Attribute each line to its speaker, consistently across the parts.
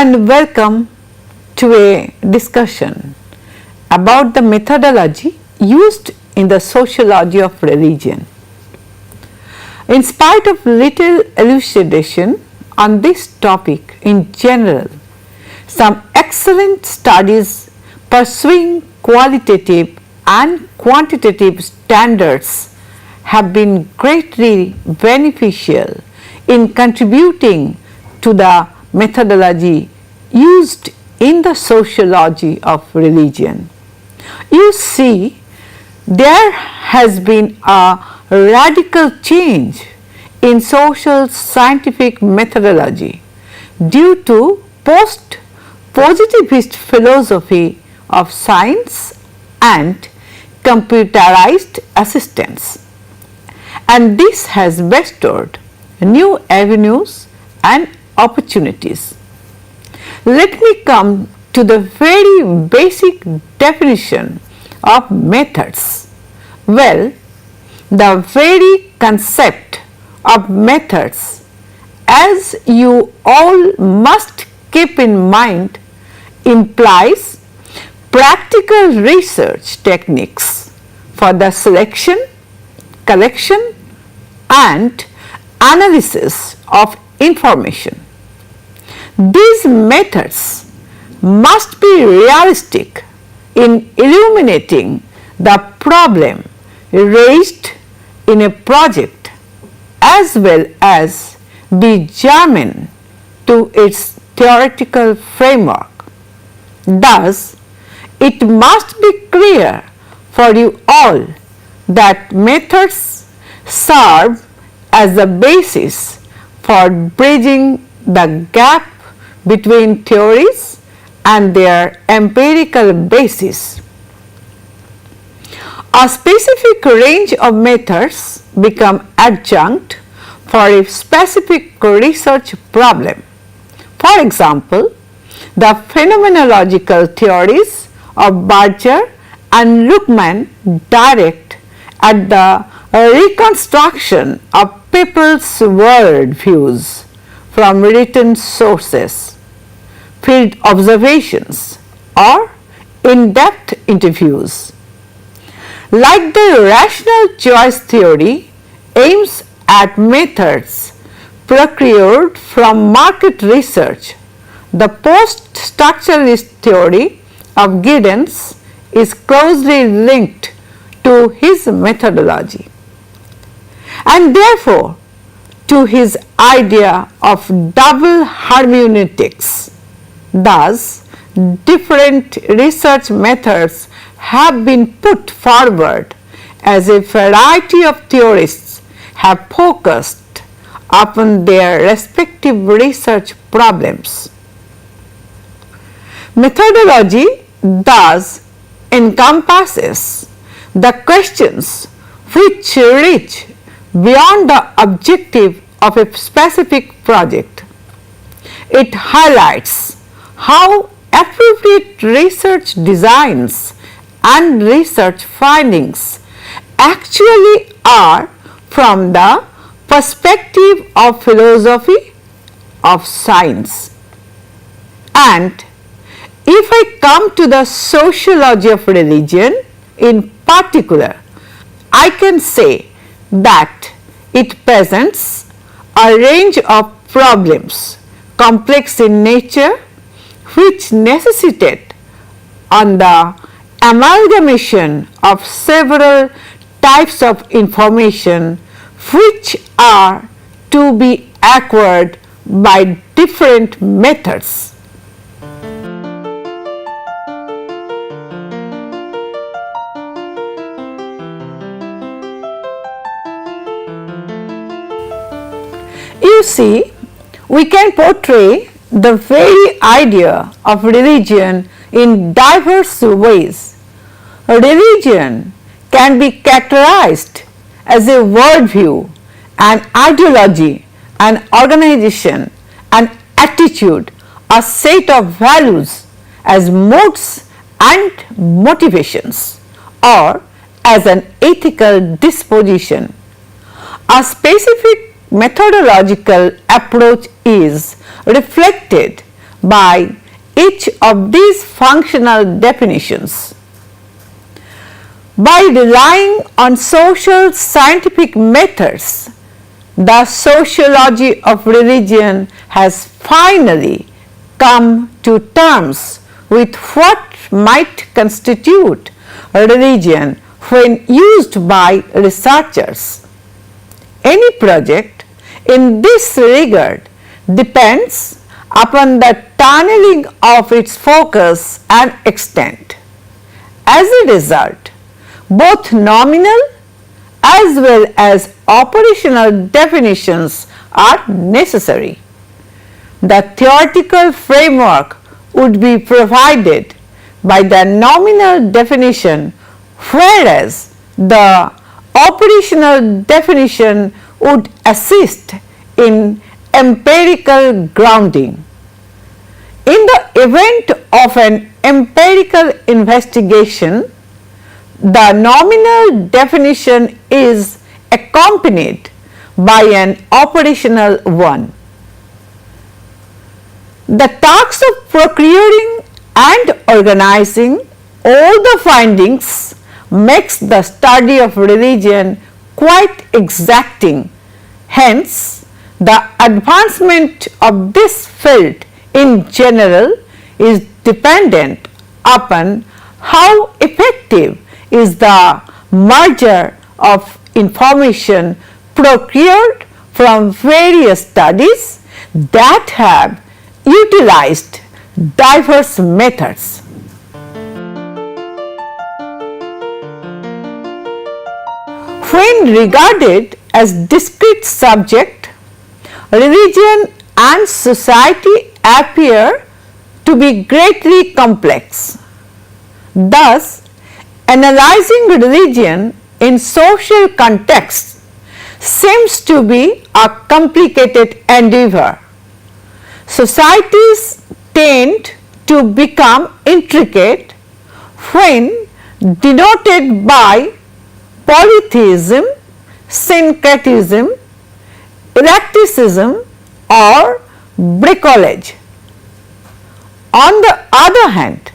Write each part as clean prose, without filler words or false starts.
Speaker 1: and welcome to a discussion about the methodology used in the sociology of religion. In spite of little elucidation on this topic in general, some excellent studies pursuing qualitative and quantitative standards have been greatly beneficial in contributing to the methodology used in the sociology of religion. You see, there has been a radical change in social scientific methodology due to post-positivist philosophy of science and computerized assistance, and this has bestowed new avenues and opportunities. Let me come to the very basic definition of methods. Well, the very concept of methods, as you all must keep in mind, implies practical research techniques for the selection, collection and analysis of information. These methods must be realistic in illuminating the problem raised in a project as well as be germane to its theoretical framework. Thus, it must be clear for you all that methods serve as the basis for bridging the gap between theories and their empirical basis. A specific range of methods become adjunct for a specific research problem. For example, the phenomenological theories of Berger and Luckmann direct at the reconstruction of people's world views from written sources, field observations or in-depth interviews. Like the rational choice theory aims at methods procured from market research, the post-structuralist theory of Giddens is closely linked to his methodology and therefore to his idea of double hermeneutics. Thus, different research methods have been put forward as a variety of theorists have focused upon their respective research problems. Methodology thus encompasses the questions which reach beyond the objective of a specific project. It highlights how appropriate research designs and research findings actually are from the perspective of philosophy of science. And if I come to the sociology of religion in particular, I can say that it presents a range of problems complex in nature which necessitate on the amalgamation of several types of information which are to be acquired by different methods. You see, we can portray the very idea of religion in diverse ways. Religion can be characterized as a worldview, an ideology, an organization, an attitude, a set of values as modes and motivations, or as an ethical disposition. A specific methodological approach is reflected by each of these functional definitions. By relying on social scientific methods, the sociology of religion has finally come to terms with what might constitute religion when used by researchers. Any project in this regard depends upon the tunneling of its focus and extent. As a result, both nominal as well as operational definitions are necessary. The theoretical framework would be provided by the nominal definition, whereas the operational definition would assist in empirical grounding. In the event of an empirical investigation, the nominal definition is accompanied by an operational one. The task of procuring and organizing all the findings makes the study of religion quite exacting. Hence, the advancement of this field in general is dependent upon how effective is the merger of information procured from various studies that have utilized diverse methods. When regarded as discrete subject, religion and society appear to be greatly complex. Thus, analyzing religion in social contexts seems to be a complicated endeavor. Societies tend to become intricate when denoted by polytheism, syncretism, eclecticism or bricolage. On the other hand,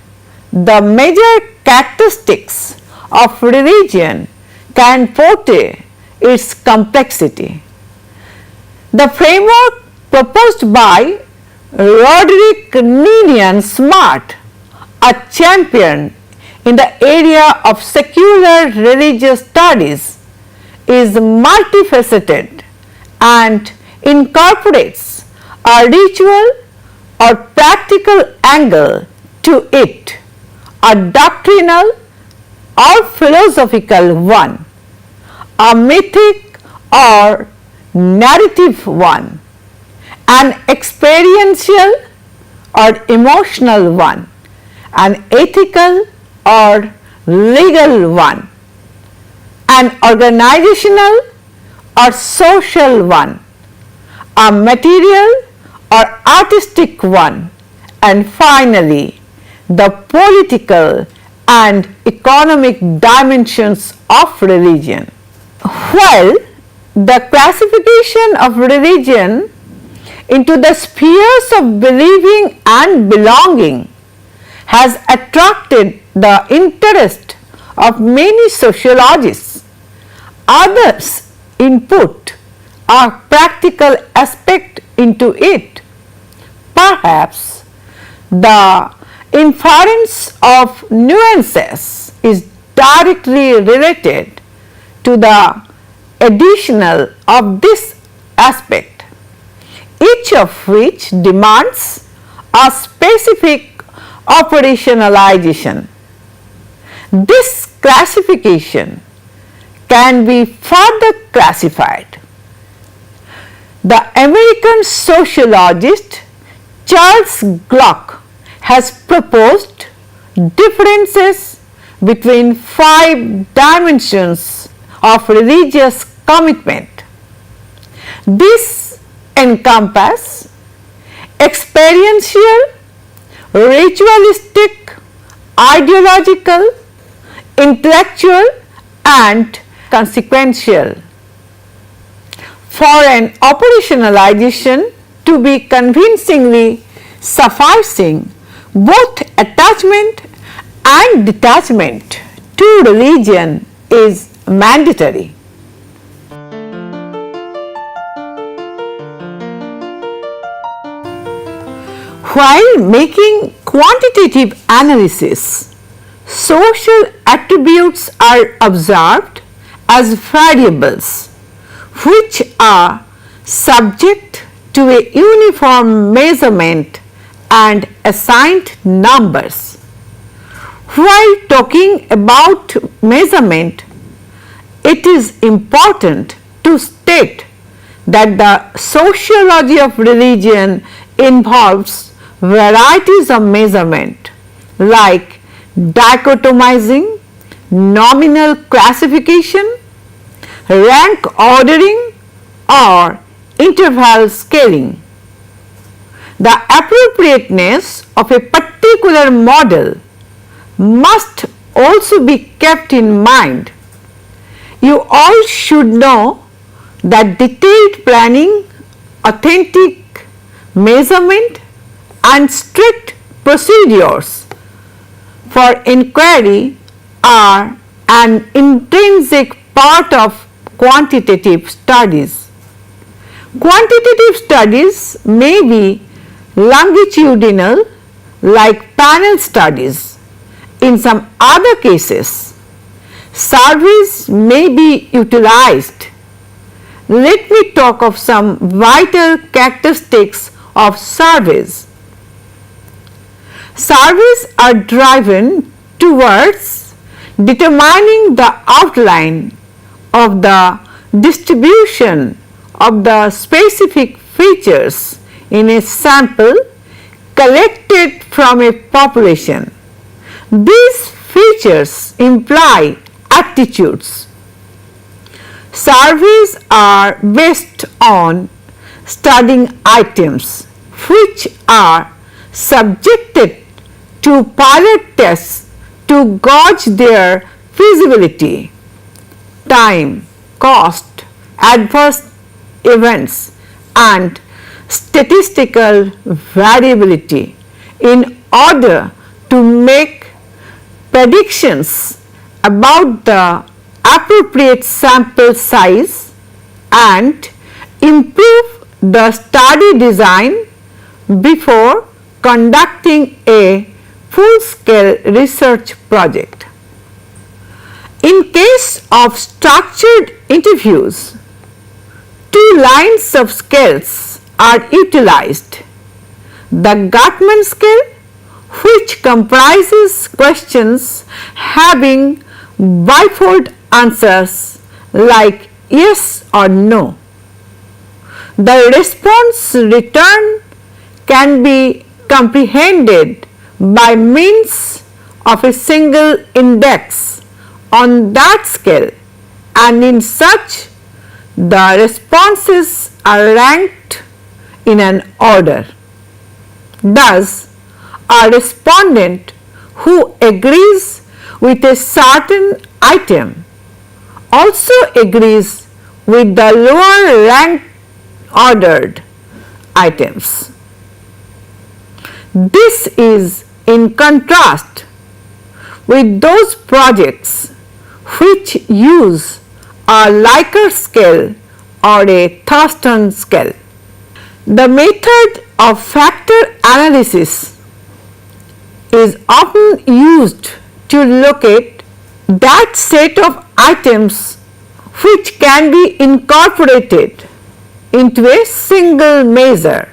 Speaker 1: the major characteristics of religion can portray its complexity. The framework proposed by Roderick Ninian Smart, a champion in the area of secular religious studies, is multifaceted and incorporates a ritual or practical angle to it, a doctrinal or philosophical one, a mythic or narrative one, an experiential or emotional one, an ethical or legal one, an organizational or social one, a material or artistic one, and finally the political and economic dimensions of religion. While the classification of religion into the spheres of believing and belonging has attracted the interest of many sociologists, others input a practical aspect into it. Perhaps the inference of nuances is directly related to the additional of this aspect, each of which demands a specific operationalization. This classification can be further classified. The American sociologist Charles Glock has proposed differences between 5 dimensions of religious commitment. These encompass experiential, ritualistic, ideological, intellectual and consequential. For an operationalization to be convincingly sufficing both attachment and detachment to religion is mandatory. While making quantitative analysis, social attributes are observed as variables which are subject to a uniform measurement and assigned numbers. While talking about measurement, it is important to state that the sociology of religion involves varieties of measurement like dichotomizing, nominal classification, rank ordering or interval scaling. The appropriateness of a particular model must also be kept in mind. You all should know that detailed planning, authentic measurement and strict procedures for inquiry are an intrinsic part of quantitative studies. Quantitative studies may be longitudinal like panel studies. In some other cases, surveys may be utilized. Let me talk of some vital characteristics of surveys. Surveys are driven towards determining the outline of the distribution of the specific features in a sample collected from a population. These features imply aptitudes. Surveys are based on studying items which are subjected to pilot tests to gauge their feasibility, time, cost, adverse events and statistical variability in order to make predictions about the appropriate sample size and improve the study design before conducting a full-scale research project. In case of structured interviews, 2 lines of scales are utilized. The Gottman scale, which comprises questions having bifold answers like yes or no. The response returned can be comprehended by means of a single index on that scale, and in such the responses are ranked in an order. Thus, a respondent who agrees with a certain item also agrees with the lower ranked ordered items. This is in contrast with those projects which use a Likert scale or a Thurston scale. The method of factor analysis is often used to locate that set of items which can be incorporated into a single measure.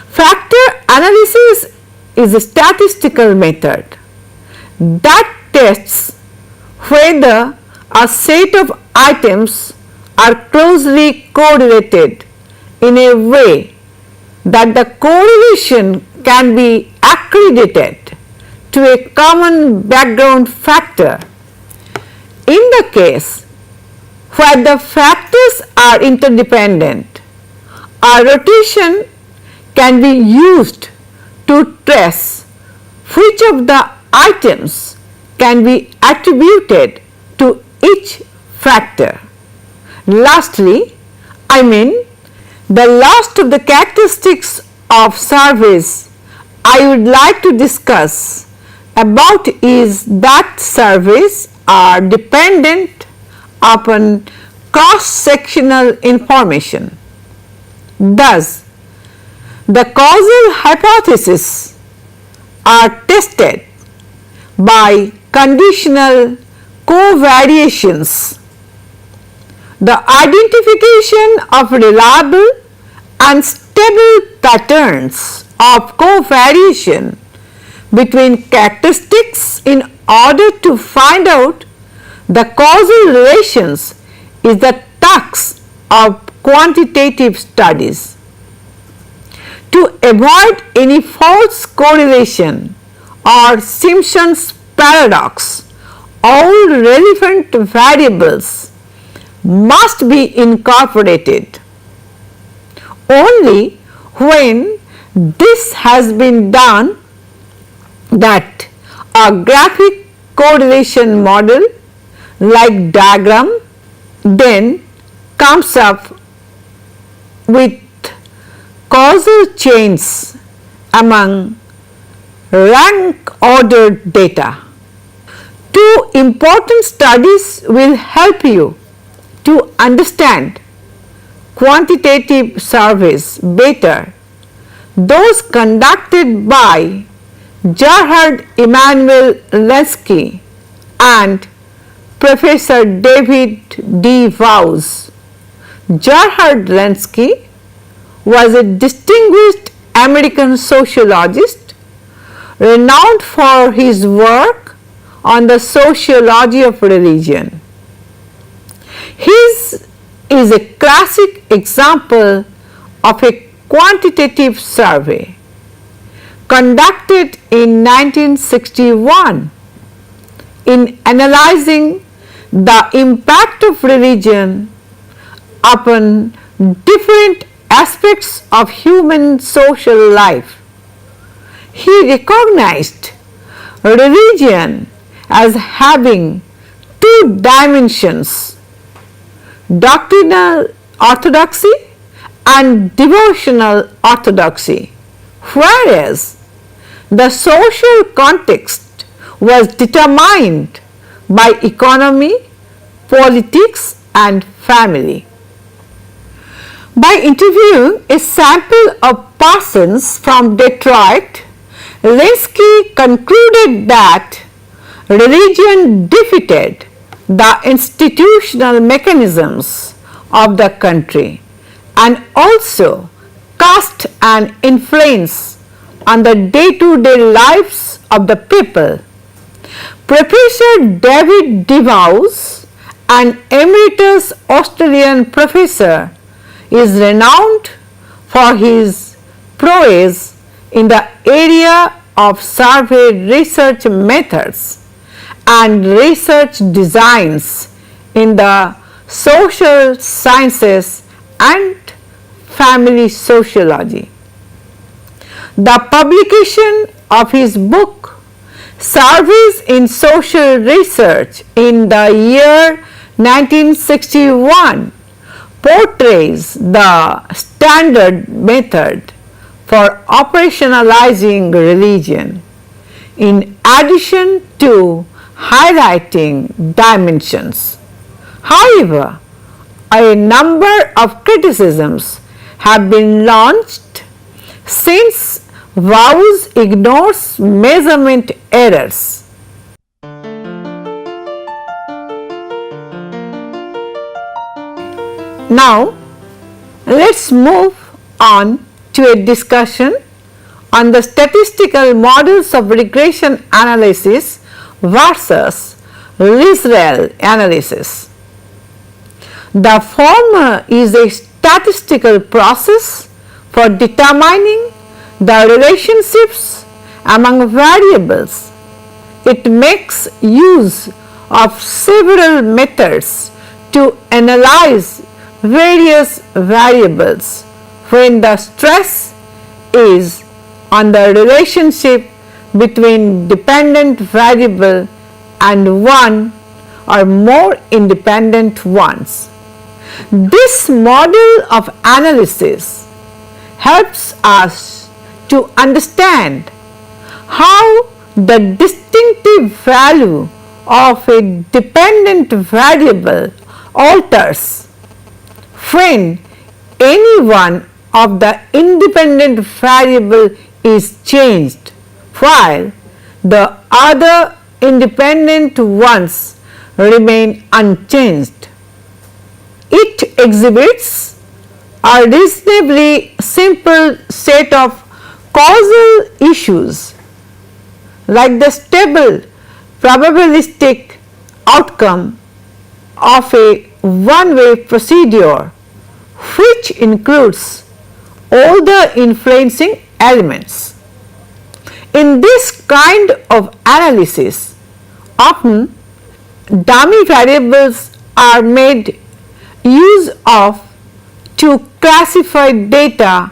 Speaker 1: Factor analysis is a statistical method that tests whether a set of items are closely correlated in a way that the correlation can be accredited to a common background factor. In the case where the factors are interdependent, a rotation can be used to trace which of the items can be attributed to each factor. Lastly, the last of the characteristics of surveys I would like to discuss about is that surveys are dependent upon cross-sectional information. Thus, the causal hypotheses are tested by conditional covariations. The identification of reliable and stable patterns of covariation between characteristics in order to find out the causal relations is the crux of quantitative studies. To avoid any false correlation or Simpson's paradox, all relevant variables must be incorporated. Only when this has been done that a graphic correlation model like diagram then comes up with causal chains among rank ordered data. Two important studies will help you to understand quantitative surveys better. Those conducted by Gerhard Emanuel Lenski and Professor David D. Vowes. Gerhard Lenski was a distinguished American sociologist renowned for his work on the sociology of religion. His is a classic example of a quantitative survey conducted in 1961 in analyzing the impact of religion upon different aspects of human social life. He recognized religion as having two dimensions: doctrinal orthodoxy and devotional orthodoxy, whereas the social context was determined by economy, politics and family. By interviewing a sample of persons from Detroit, Lenski concluded that religion defeated the institutional mechanisms of the country and also cast an influence on the day-to-day lives of the people. Professor David D. Vowes, an emeritus Australian professor, is renowned for his prowess in the area of survey research methods and research designs in the social sciences and family sociology. The publication of his book Surveys in Social Research in the year 1961 portrays the standard method for operationalizing religion, in addition to highlighting dimensions. However, a number of criticisms have been launched since Vowes ignores measurement errors. Now, let's move on to a discussion on the statistical models of regression analysis versus Israel analysis. The former is a statistical process for determining the relationships among variables. It makes use of several methods to analyze various variables when the stress is on the relationship between dependent variable and one or more independent ones. This model of analysis helps us to understand how the distinctive value of a dependent variable alters when any one of the independent variable is changed while the other independent ones remain unchanged. It exhibits a reasonably simple set of causal issues like the stable probabilistic outcome of a one-way procedure, which includes all the influencing elements. In this kind of analysis, often dummy variables are made use of to classify data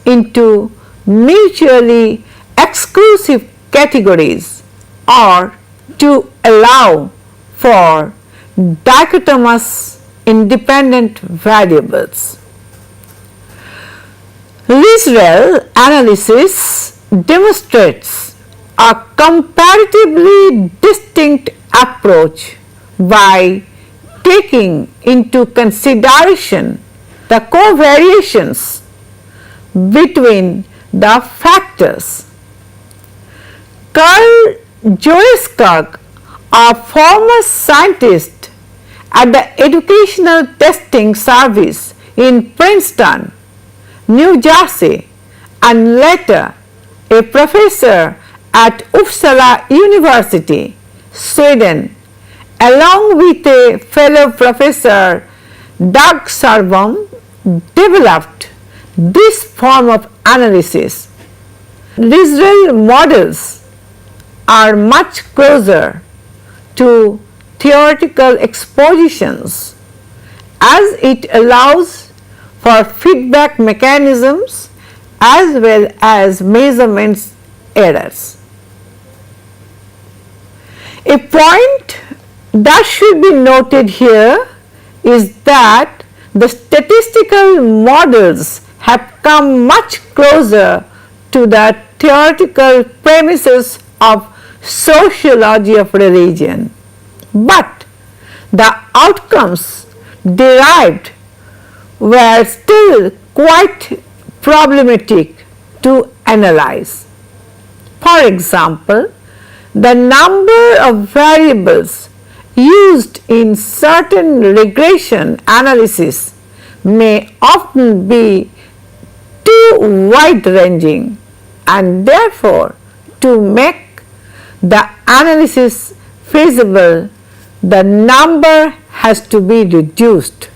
Speaker 1: into mutually exclusive categories or to allow for dichotomous independent variables. Lisrel analysis demonstrates a comparatively distinct approach by taking into consideration the covariations between the factors. Carl Joeskirk, a former scientist at the Educational Testing Service in Princeton, New Jersey, and later a professor at Uppsala University, Sweden, along with a fellow professor, Doug Sarbaum, developed this form of analysis. Lisrel models are much closer to theoretical expositions as it allows for feedback mechanisms as well as measurements errors. A point that should be noted here is that the statistical models have come much closer to the theoretical premises of sociology of religion, but the outcomes derived were still quite problematic to analyze. For example, the number of variables used in certain regression analysis may often be too wide-ranging, and therefore to make the analysis feasible, the number has to be reduced.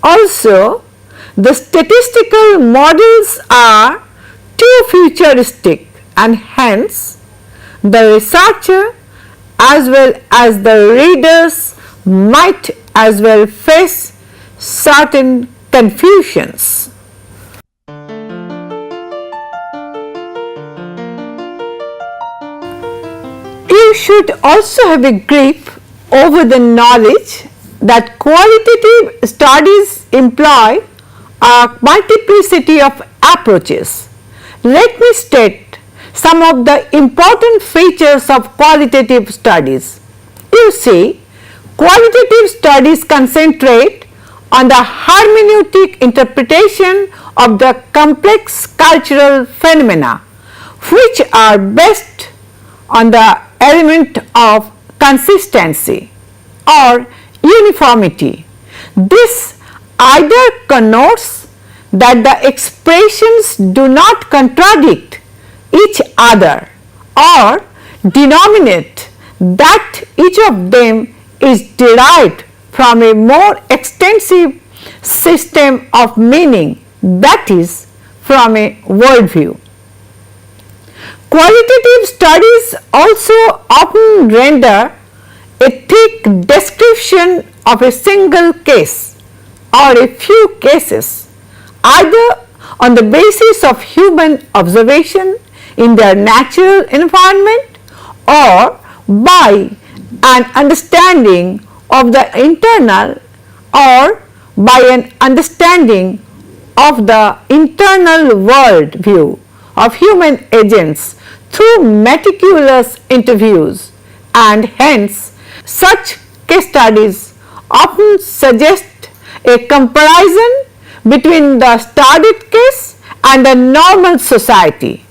Speaker 1: Also, the statistical models are too futuristic, and hence the researcher as well as the readers might as well face certain confusions. You should also have a grip over the knowledge that qualitative studies employ a multiplicity of approaches. Let me state some of the important features of qualitative studies. You see, qualitative studies concentrate on the hermeneutic interpretation of the complex cultural phenomena, which are based on the element of consistency or uniformity. This either connotes that the expressions do not contradict each other or denominate that each of them is derived from a more extensive system of meaning, that is, from a worldview. Qualitative studies also often render a thick description of a single case or a few cases, either on the basis of human observation in their natural environment or by an understanding of the internal or by an understanding of the internal world view of human agents through meticulous interviews, and hence such case studies often suggest a comparison between the studied case and a normal society.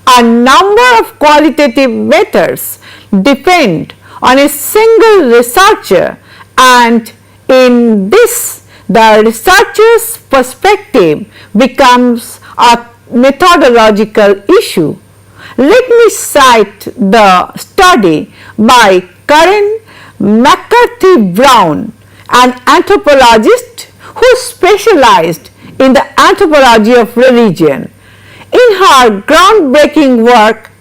Speaker 1: A number of qualitative methods depend on a single researcher, and in this the researcher's perspective becomes a methodological issue. Let me cite the study by Karen McCarthy Brown, an anthropologist who specialized in the anthropology of religion. In her groundbreaking work,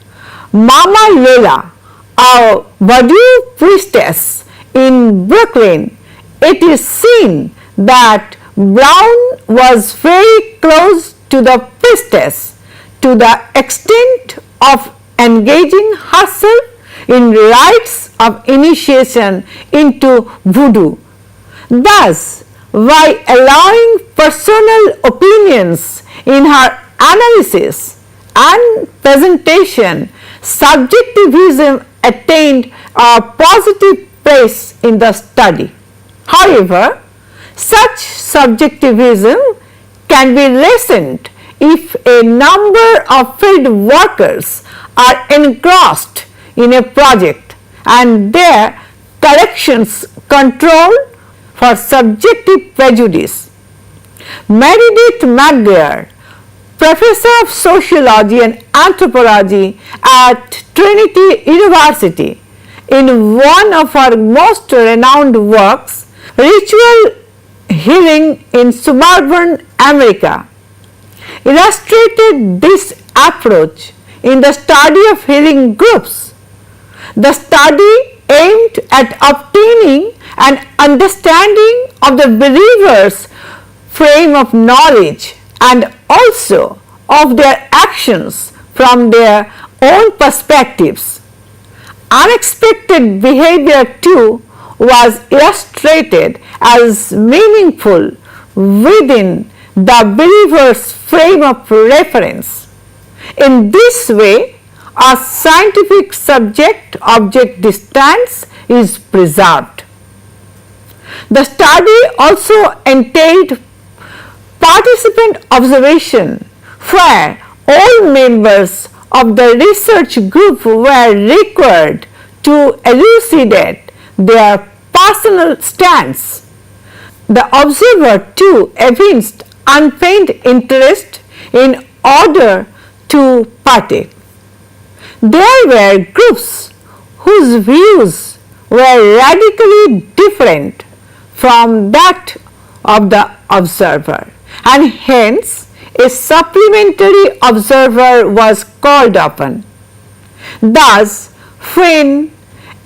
Speaker 1: Mama Lola, a voodoo priestess in Brooklyn, it is seen that Brown was very close to the priestess to the extent of engaging herself in rites of initiation into voodoo. Thus, by allowing personal opinions in her analysis and presentation, subjectivism attained a positive place in the study. However, such subjectivism can be lessened if a number of field workers are engrossed in a project and their collections controlled for subjective prejudice. Meredith McGuire, professor of sociology and anthropology at Trinity University, in one of her most renowned works, Ritual Healing in Suburban America, illustrated this approach in the study of healing groups. The study aimed at obtaining an understanding of the believer's frame of knowledge and also of their actions from their own perspectives. Unexpected behavior too was illustrated as meaningful within the believer's frame of reference. In this way, a scientific subject-object distance is preserved. The study also entailed participant observation, where all members of the research group were required to elucidate their personal stance. The observer too evinced unfeigned interest in order to partake. There were groups whose views were radically different from that of the observer, and hence a supplementary observer was called upon. Thus, when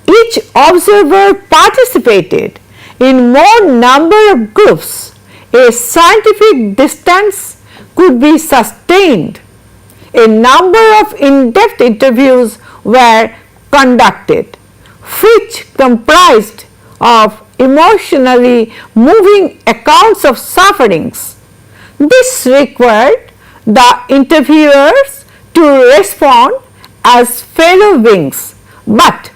Speaker 1: each observer participated in more number of groups, a scientific distance could be sustained. A number of in-depth interviews were conducted, which comprised of emotionally moving accounts of sufferings. This required the interviewers to respond as fellow beings, but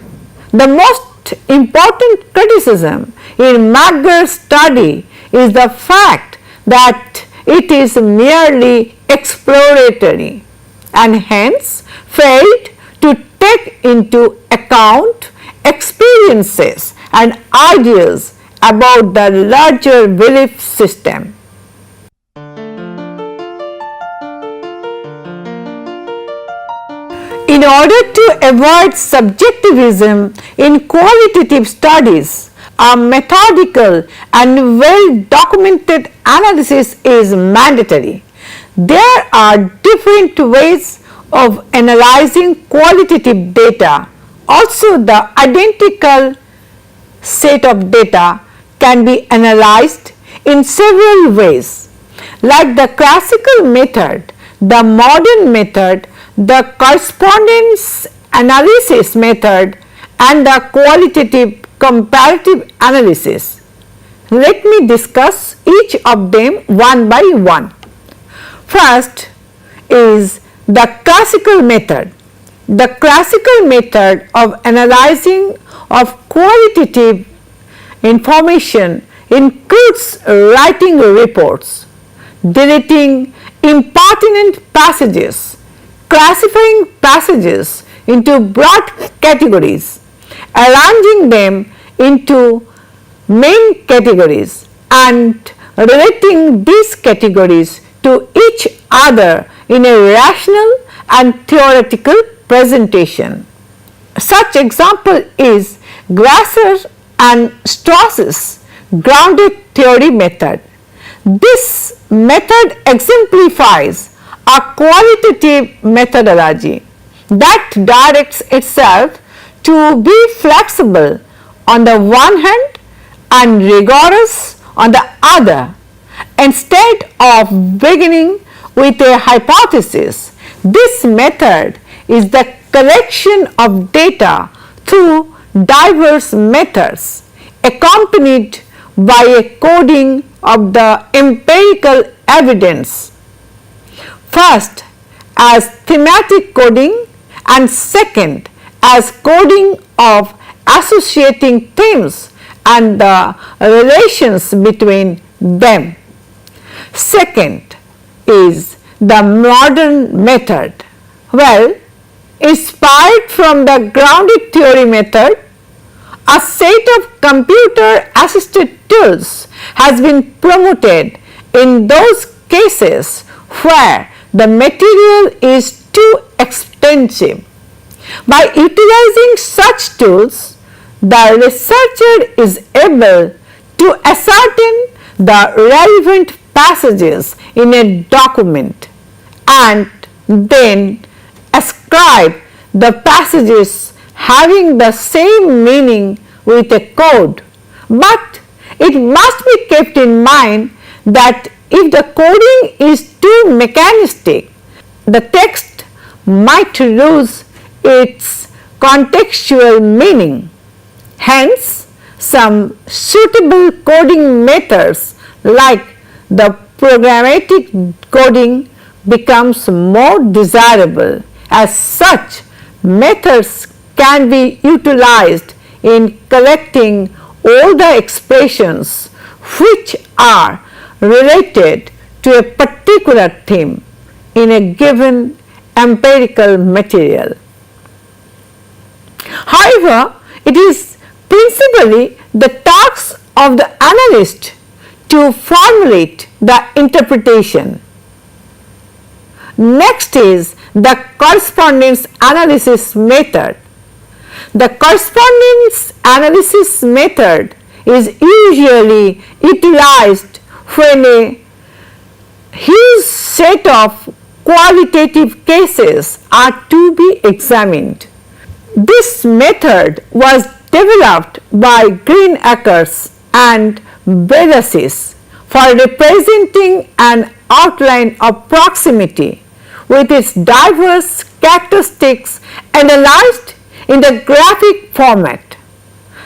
Speaker 1: the most important criticism in McGuire's study is the fact that it is merely exploratory and hence failed to take into account experiences and ideas about the larger belief system. In order to avoid subjectivism in qualitative studies, a methodical and well-documented analysis is mandatory. There are different ways of analyzing qualitative data. Also, the identical set of data can be analyzed in several ways. Like the classical method, the modern method, the correspondence analysis method, and the qualitative comparative analysis. Let me discuss each of them one by one. First is the classical method. The classical method of analyzing of qualitative information includes writing reports, deleting impertinent passages, classifying passages into broad categories, arranging them into main categories, and relating these categories to each other in a rational and theoretical presentation. Such example is Grasser and Strauss's grounded theory method. This method exemplifies a qualitative methodology that directs itself to be flexible on the one hand and rigorous on the other. Instead of beginning with a hypothesis, this method is the collection of data through diverse methods accompanied by a coding of the empirical evidence, first as thematic coding and second as coding of associating themes and the relations between them. Second is the modern method. Well, inspired from the grounded theory method, a set of computer assisted tools has been promoted in those cases where the material is too extensive. By utilizing such tools, the researcher is able to ascertain the relevant passages in a document and then ascribe the passages having the same meaning with a code. But it must be kept in mind that if the coding is too mechanistic, the text might lose its contextual meaning. Hence, some suitable coding methods like the programmatic coding becomes more desirable. As such, methods can be utilized in collecting all the expressions which are related to a particular theme in a given empirical material. However, it is principally the task of the analyst to formulate the interpretation. Next is the correspondence analysis method. The correspondence analysis method is usually utilized when a huge set of qualitative cases are to be examined. This method was developed by Greenacres and Bellasis for representing an outline of proximity with its diverse characteristics analyzed in the graphic format.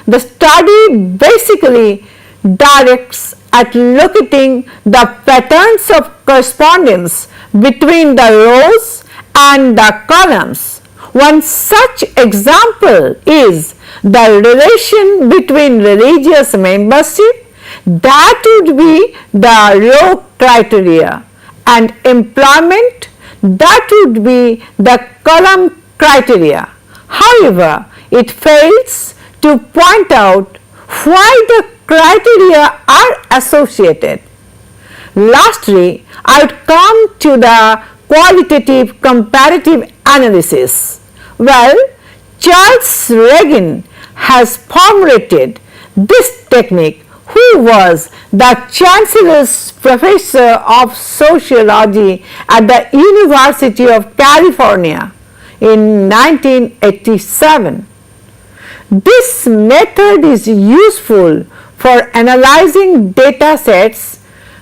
Speaker 1: The study basically directs at locating the patterns of correspondence between the rows and the columns. One such example is the relation between religious membership, that would be the row criteria, and employment, that would be the column criteria. However, it fails to point out why the criteria are associated. Lastly, I would come to the qualitative comparative analysis. Well, Charles Regan has formulated this technique, who was the Chancellor's Professor of Sociology at the University of California in 1987. This method is useful for analyzing data sets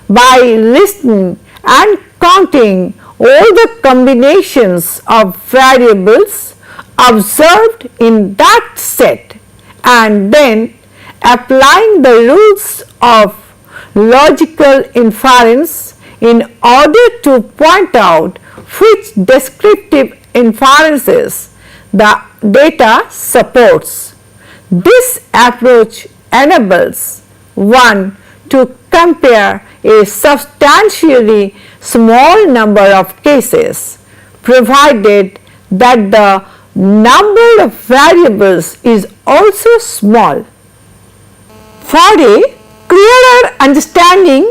Speaker 1: by listing and counting all the combinations of variables observed in that set and then applying the rules of logical inference in order to point out which descriptive inferences the data supports. This approach enables one to compare a substantially small number of cases, provided that the number of variables is also small. For a clearer understanding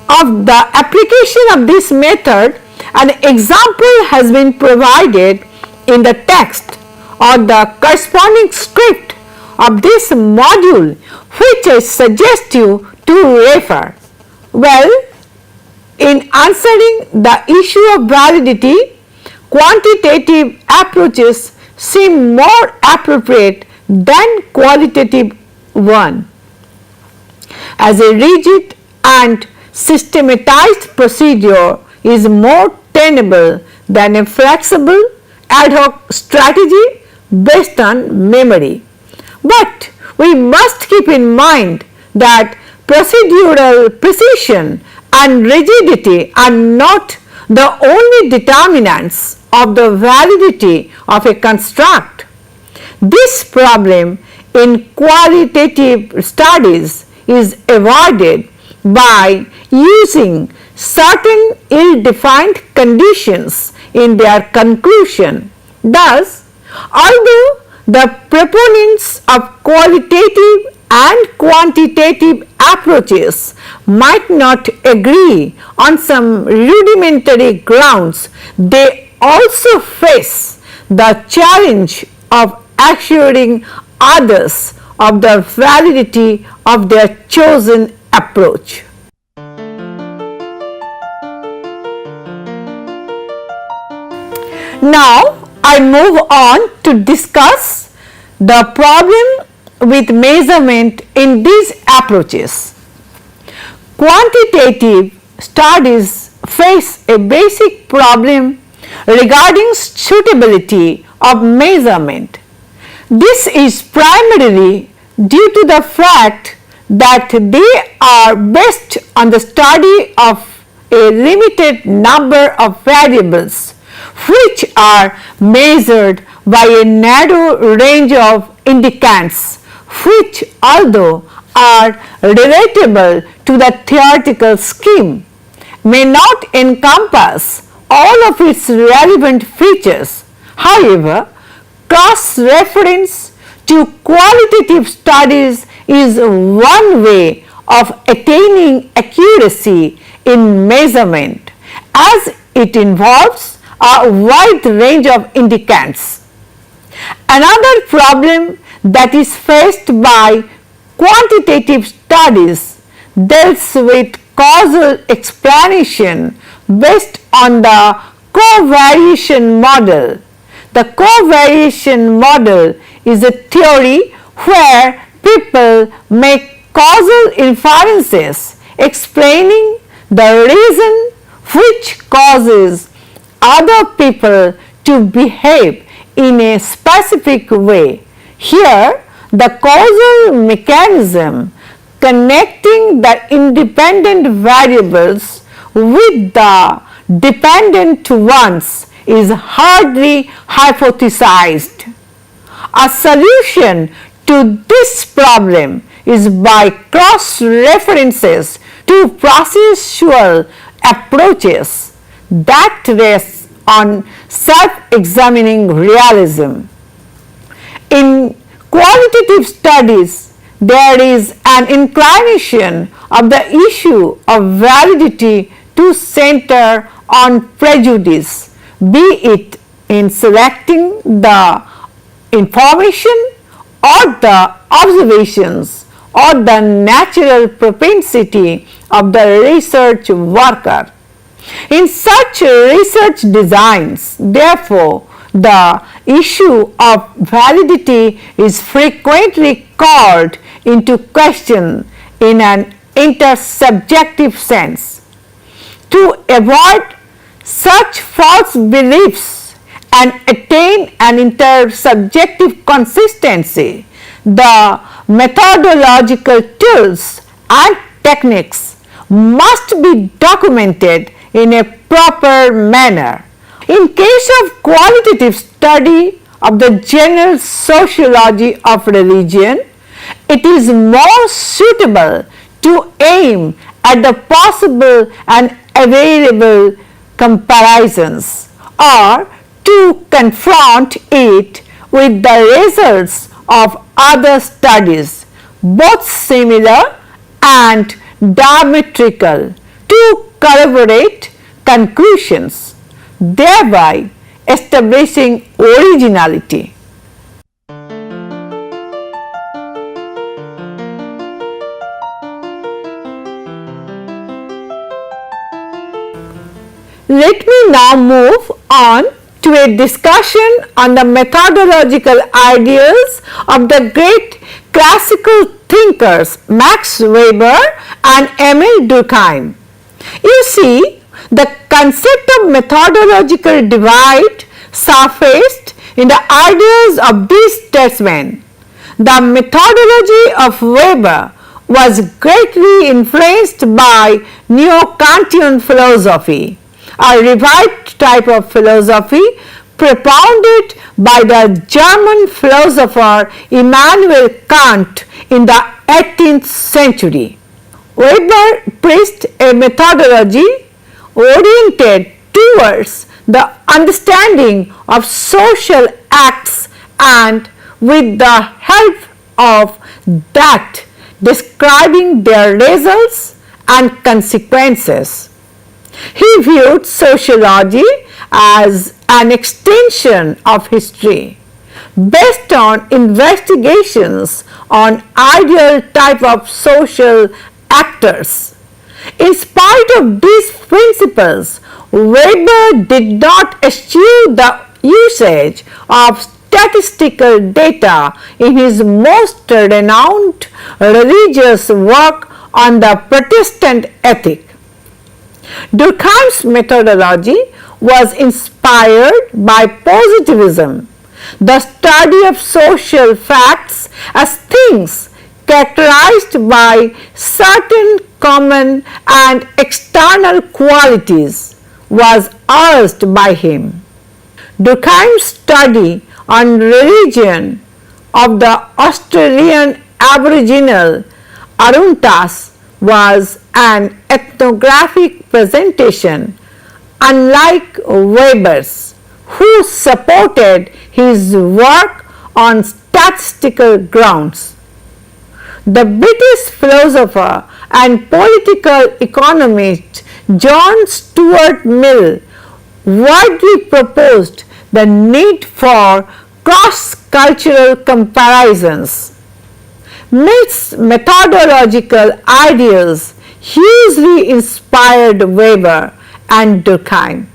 Speaker 1: of the application of this method, an example has been provided in the text or the corresponding script of this module, which I suggest you to refer. Well, in answering the issue of validity, quantitative approaches seem more appropriate than qualitative one. As a rigid and systematized procedure is more tenable than a flexible ad hoc strategy based on memory. But we must keep in mind that procedural precision and rigidity are not the only determinants of the validity of a construct. This problem in qualitative studies is avoided by using certain ill-defined conditions in their conclusion. Thus, although the proponents of qualitative and quantitative approaches might not agree on some rudimentary grounds, they also face the challenge of assuring others of the validity of their chosen approach. Now, I move on to discuss the problem with measurement in these approaches. Quantitative studies face a basic problem regarding suitability of measurement. This is primarily due to the fact that they are based on the study of a limited number of variables, which are measured by a narrow range of indicants, which, although are relatable to the theoretical scheme, may not encompass all of its relevant features. However, cross-reference to qualitative studies is one way of attaining accuracy in measurement, as it involves a wide range of indicants. Another problem that is faced by quantitative studies deals with causal explanation based on the covariation model. The covariation model is a theory where people make causal inferences explaining the reason which causes other people to behave in a specific way. Here, the causal mechanism connecting the independent variables with the dependent ones is hardly hypothesized. A solution to this problem is by cross-references to processual approaches that rest on self-examining realism. In qualitative studies, there is an inclination of the issue of validity to center on prejudice, be it in selecting the information or the observations or the natural propensity of the research worker. In such research designs, therefore, the issue of validity is frequently called into question in an intersubjective sense. To avoid such false beliefs and attain an intersubjective consistency, the methodological tools and techniques must be documented in a proper manner. In case of qualitative study of the general sociology of religion, it is more suitable to aim at the possible and available comparisons, or to confront it with the results of other studies, both similar and diametrical, to corroborate conclusions, thereby establishing originality. Let me now move on to a discussion on the methodological ideas of the great classical thinkers Max Weber and Emile Durkheim. You see, the concept of methodological divide surfaced in the ideas of these statesmen. The methodology of Weber was greatly influenced by Neo-Kantian philosophy, a revived type of philosophy propounded by the German philosopher Immanuel Kant in the 18th century. Weber preached a methodology oriented towards the understanding of social acts, and with the help of that, describing their results and consequences. He viewed sociology as an extension of history, based on investigations on ideal type of social actors. In spite of these principles, Weber did not eschew the usage of statistical data in his most renowned religious work on the Protestant ethic. Durkheim's methodology was inspired by positivism, the study of social facts as things characterized by certain common and external qualities was urged by him. Durkheim's study on religion of the Australian Aboriginal Aruntas was an ethnographic presentation, unlike Weber's, who supported his work on statistical grounds. The British philosopher and political economist John Stuart Mill widely proposed the need for cross-cultural comparisons. Mill's methodological ideas hugely inspired Weber and Durkheim.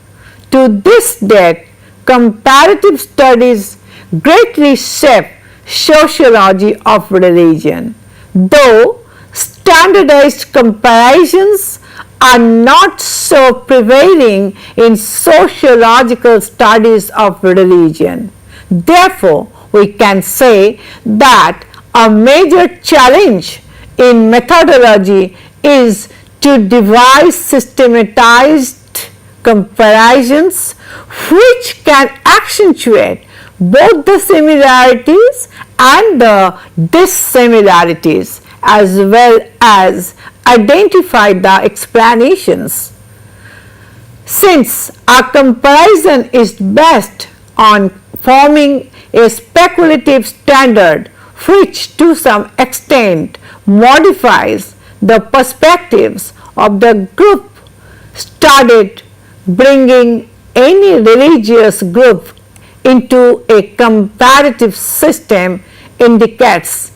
Speaker 1: To this date, comparative studies greatly shape sociology of religion, though standardized comparisons are not so prevailing in sociological studies of religion. Therefore, we can say that a major challenge in methodology is to devise systematized comparisons which can accentuate both the similarities and the dissimilarities, as well as identify the explanations. Since a comparison is based on forming a speculative standard which to some extent modifies the perspectives of the group studied, bringing any religious group into a comparative system indicates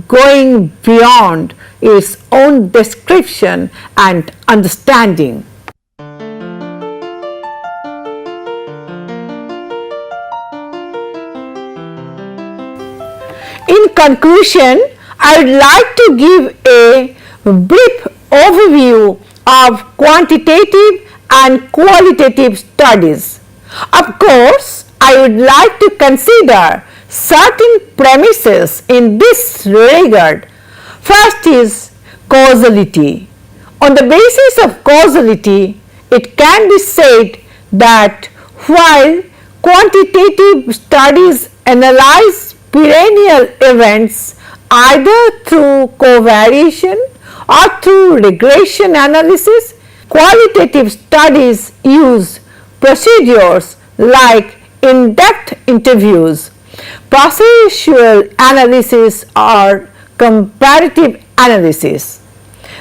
Speaker 1: going beyond its own description and understanding. In conclusion, I would like to give a brief overview of quantitative and qualitative studies. Of course, I would like to consider certain premises in this regard. First is causality. On the basis of causality, it can be said that while quantitative studies analyze perennial events either through covariation or through regression analysis, qualitative studies use procedures like in-depth interviews, processual analysis or comparative analysis.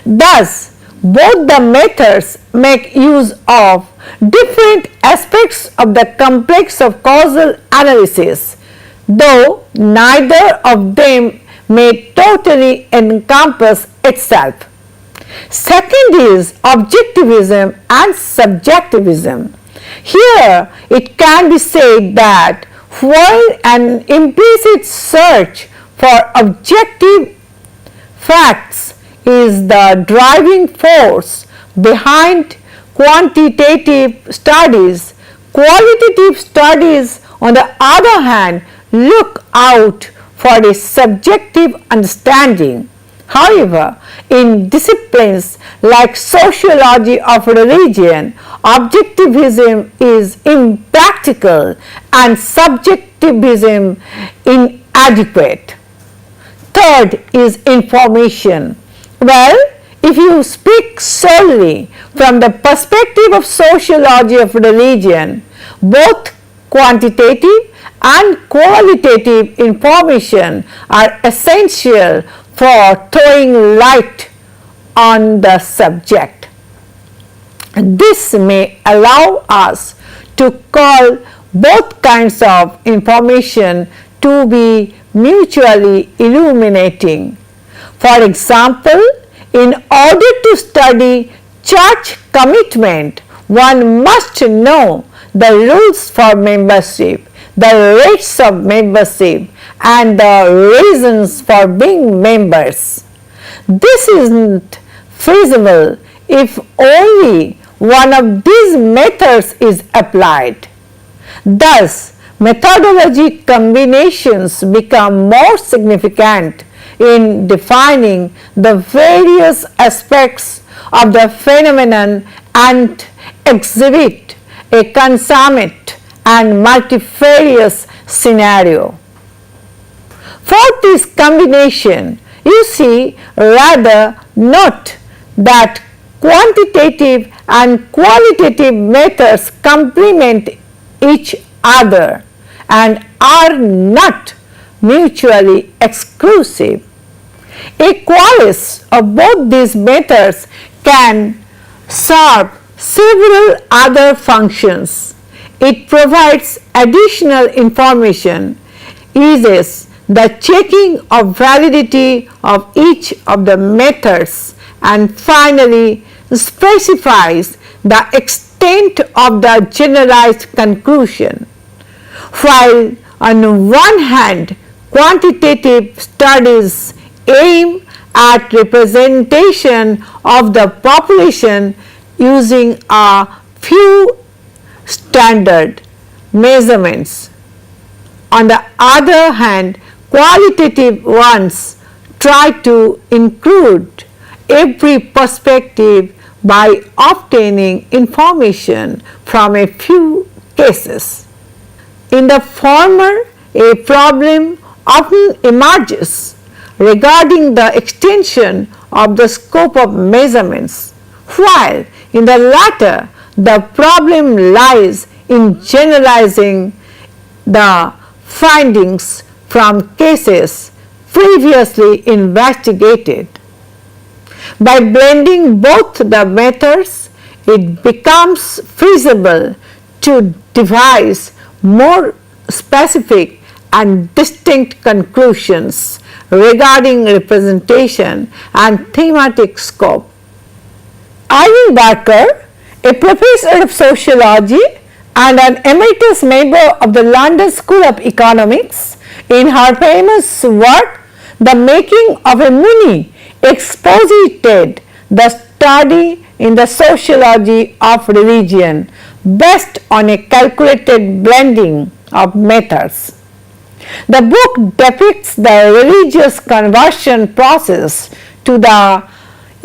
Speaker 1: Thus, both the methods make use of different aspects of the complex of causal analysis, though neither of them may totally encompass itself. Second is objectivism and subjectivism. Here it can be said that while an implicit search for objective facts is the driving force behind quantitative studies, qualitative studies on the other hand look out for a subjective understanding. However, in disciplines like sociology of religion, objectivism is impractical and subjectivism inadequate. Third is information. Well, if you speak solely from the perspective of sociology of religion, both quantitative and qualitative information are essential for throwing light on the subject. This may allow us to call both kinds of information to be mutually illuminating. For example, in order to study church commitment, one must know the rules for membership, the rates of membership, and the reasons for being members. This isn't feasible if only one of these methods is applied. Thus, methodology combinations become more significant in defining the various aspects of the phenomenon and exhibit a consummate and multifarious scenario. Fourth is combination. You see, rather note that quantitative and qualitative methods complement each other and are not mutually exclusive. A qualis of both these methods can serve several other functions. It provides additional information, eases the checking of validity of each of the methods, and finally specifies the extent of the generalized conclusion. While on one hand, quantitative studies aim at representation of the population using a few standard measurements. On the other hand, qualitative ones try to include every perspective by obtaining information from a few cases. In the former, a problem often emerges regarding the extension of the scope of measurements, while in the latter, the problem lies in generalizing the findings from cases previously investigated. By blending both the methods, it becomes feasible to devise more specific and distinct conclusions regarding representation and thematic scope. Irene Barker, a professor of sociology and an emeritus member of the London School of Economics, in her famous work, The Making of a Muni, exposited the study in the sociology of religion based on a calculated blending of methods. The book depicts the religious conversion process to the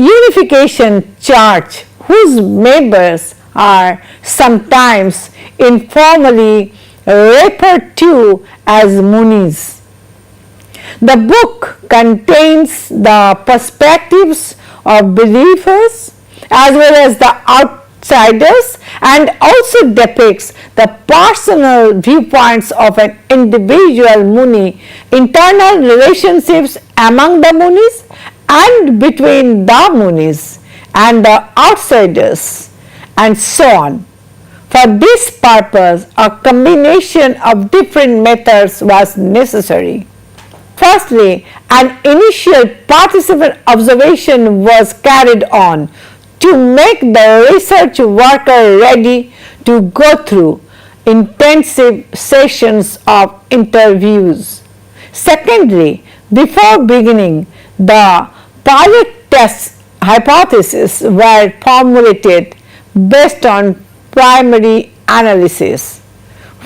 Speaker 1: unification church whose members are sometimes informally referred to as Munis. The book contains the perspectives of believers as well as the outsiders and also depicts the personal viewpoints of an individual Muni, internal relationships among the Munis and between the Munis and the outsiders and so on. For this purpose, a combination of different methods was necessary. Firstly, an initial participant observation was carried on to make the research worker ready to go through intensive sessions of interviews. Secondly, before beginning, the pilot test hypotheses were formulated based on primary analysis,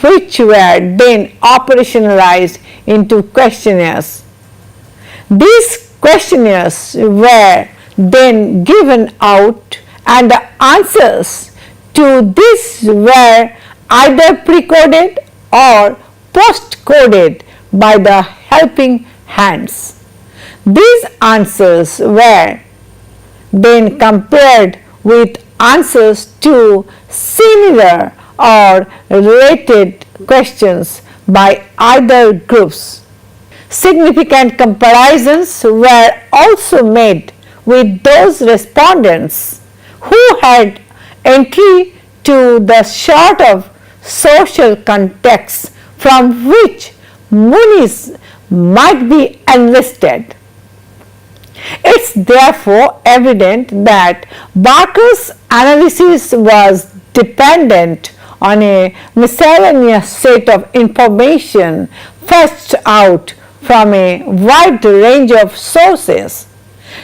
Speaker 1: which were then operationalized into questionnaires. These questionnaires were then given out and the answers to these were either pre-coded or post-coded by the helping hands. These answers were then compared with answers to similar or related questions by either groups. Significant comparisons were also made with those respondents who had entry to the sort of social context from which Munis might be enlisted. It is therefore evident that Barker's analysis was dependent on a miscellaneous set of information fetched out from a wide range of sources.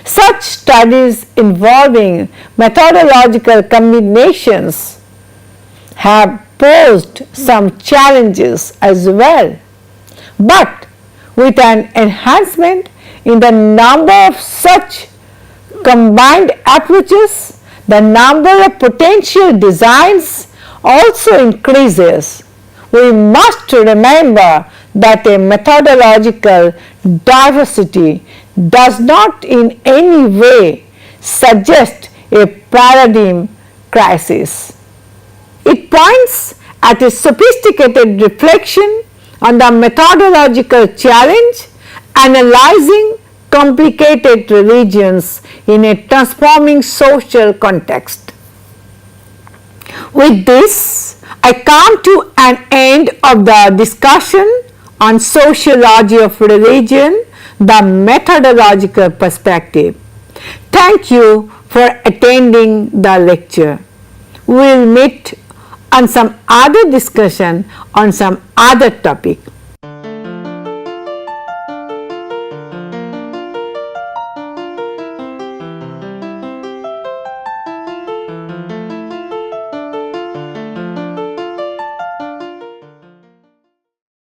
Speaker 1: Such studies involving methodological combinations have posed some challenges as well, but with an enhancement in the number of such combined approaches, the number of potential designs also increases. We must remember that a methodological diversity does not in any way suggest a paradigm crisis. It points at a sophisticated reflection on the methodological challenge, analyzing complicated religions in a transforming social context. With this, I come to an end of the discussion on sociology of religion, the methodological perspective. Thank you for attending the lecture. We will meet on some other discussion on some other topic.